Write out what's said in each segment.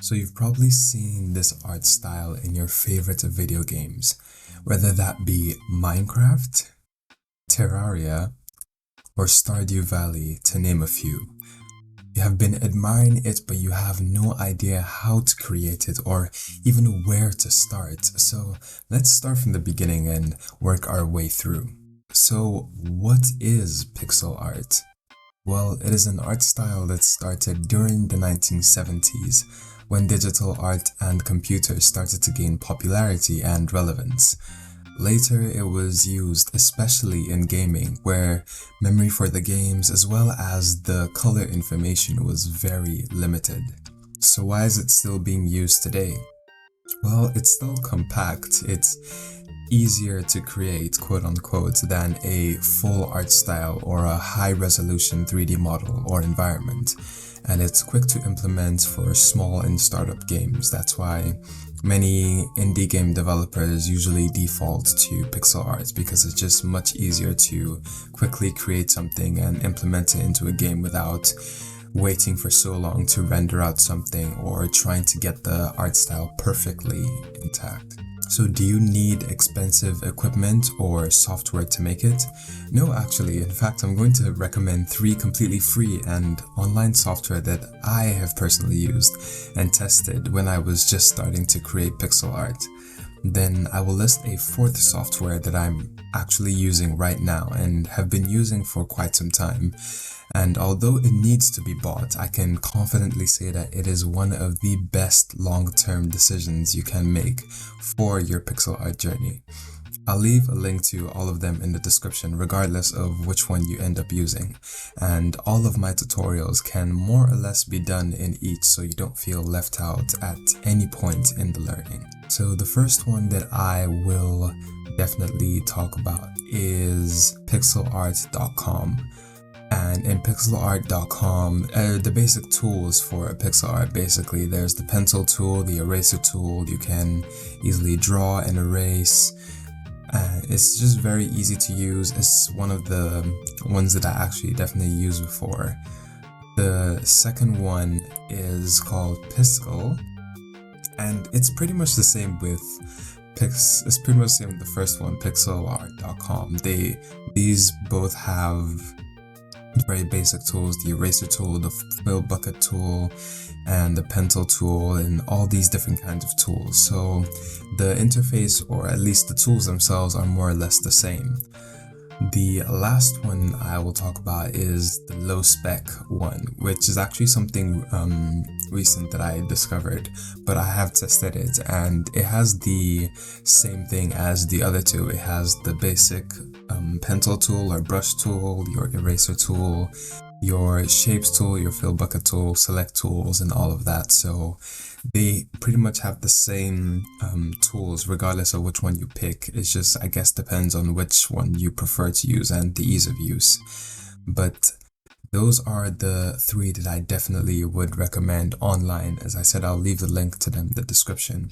So you've probably seen this art style in your favorite video games, whether that be Minecraft, Terraria, or Stardew Valley, to name a few. You have been admiring it, but you have no idea how to create it or even where to start. So let's start from the beginning and work our way through. So what is pixel art? Well, it is an art style that started during the 1970s when digital art and computers started to gain popularity and relevance. Later, it was used especially in gaming, where memory for the games as well as the color information was very limited. So why is it still being used today? Well, it's still compact. It's easier to create, quote unquote, than a full art style or a high resolution 3D model or environment. And it's quick to implement for small and startup games. That's why many indie game developers usually default to pixel art, because it's just much easier to quickly create something and implement it into a game without waiting for so long to render out something or trying to get the art style perfectly intact. So do you need expensive equipment or software to make it? No, actually. In fact, I'm going to recommend 3 completely free and online software that I have personally used and tested when I was just starting to create pixel art. Then I will list a 4th software that I'm actually using right now and have been using for quite some time. And although it needs to be bought, I can confidently say that it is one of the best long-term decisions you can make for your pixel art journey. I'll leave a link to all of them in the description regardless of which one you end up using, and all of my tutorials can more or less be done in each so you don't feel left out at any point in the learning. So the first one that I will definitely talk about is pixelart.com. And in pixelart.com, the basic tools for pixel art, basically, there's the pencil tool, the eraser tool. You can easily draw and erase. It's just very easy to use. It's one of the ones that I actually definitely used before. The second one is called Piskel, and it's pretty much the same with it's pretty much the same with the first one, pixelart.com. These both have very basic tools: the eraser tool, the fill bucket tool, and the pencil tool, and all these different kinds of tools. So the interface, or at least the tools themselves, are more or less the same. The last one I will talk about is the low spec one, which is actually something recent that I discovered, but I have tested it and it has the same thing as the other two. It has the basic pencil tool or brush tool, your eraser tool, your shapes tool, your fill bucket tool, select tools, and all of that. So they pretty much have the same tools regardless of which one you pick. It's just, I guess, depends on which one you prefer to use and the ease of use. But those are the 3 that I definitely would recommend online. As I said, I'll leave the link to them in the description.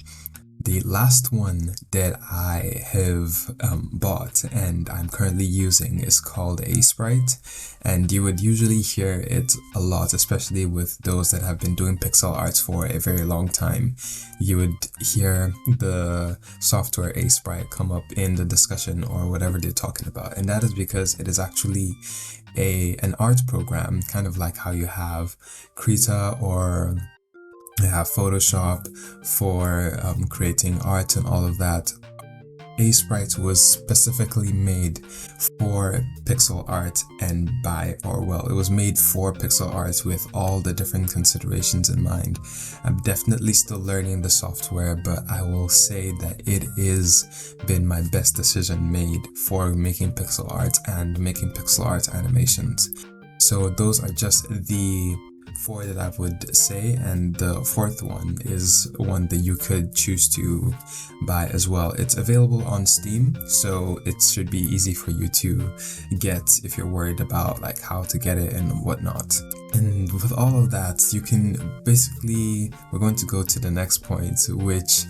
The last one that I have bought and I'm currently using is called Aseprite, and you would usually hear it a lot, especially with those that have been doing pixel art for a very long time. You would hear the software Aseprite come up in the discussion or whatever they're talking about, and that is because it is actually an art program, kind of like how you have Krita or have Photoshop for creating art and all of that. Aseprite was specifically made for pixel art and it was made for pixel art with all the different considerations in mind. I'm definitely still learning the software, but I will say that it is been my best decision made for making pixel art and making pixel art animations. So those are just the 4 that I would say, and the 4th one is one that you could choose to buy as well. It's available on Steam, so it should be easy for you to get if you're worried about like how to get it and whatnot. And with all of that, you can basically, we're going to go to the next point, which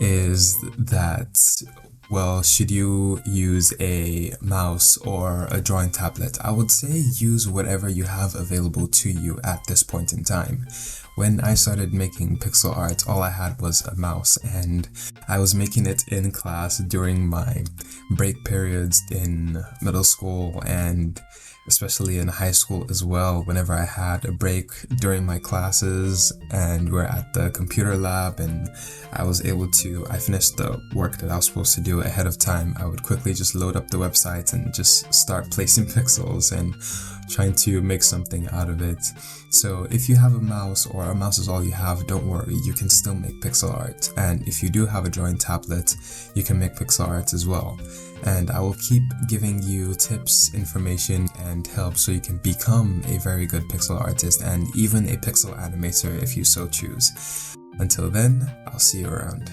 is that, well, should you use a mouse or a drawing tablet? I would say use whatever you have available to you at this point in time. When I started making pixel art, all I had was a mouse, and I was making it in class during my break periods in middle school, and especially in high school as well. Whenever I had a break during my classes and we're at the computer lab and I finished the work that I was supposed to do ahead of time, I would quickly just load up the website and just start placing pixels and trying to make something out of it. So if you have a mouse, or a mouse is all you have, don't worry, you can still make pixel art. And if you do have a drawing tablet, you can make pixel art as well. And I will keep giving you tips, information, and help so you can become a very good pixel artist and even a pixel animator if you so choose. Until then, I'll see you around.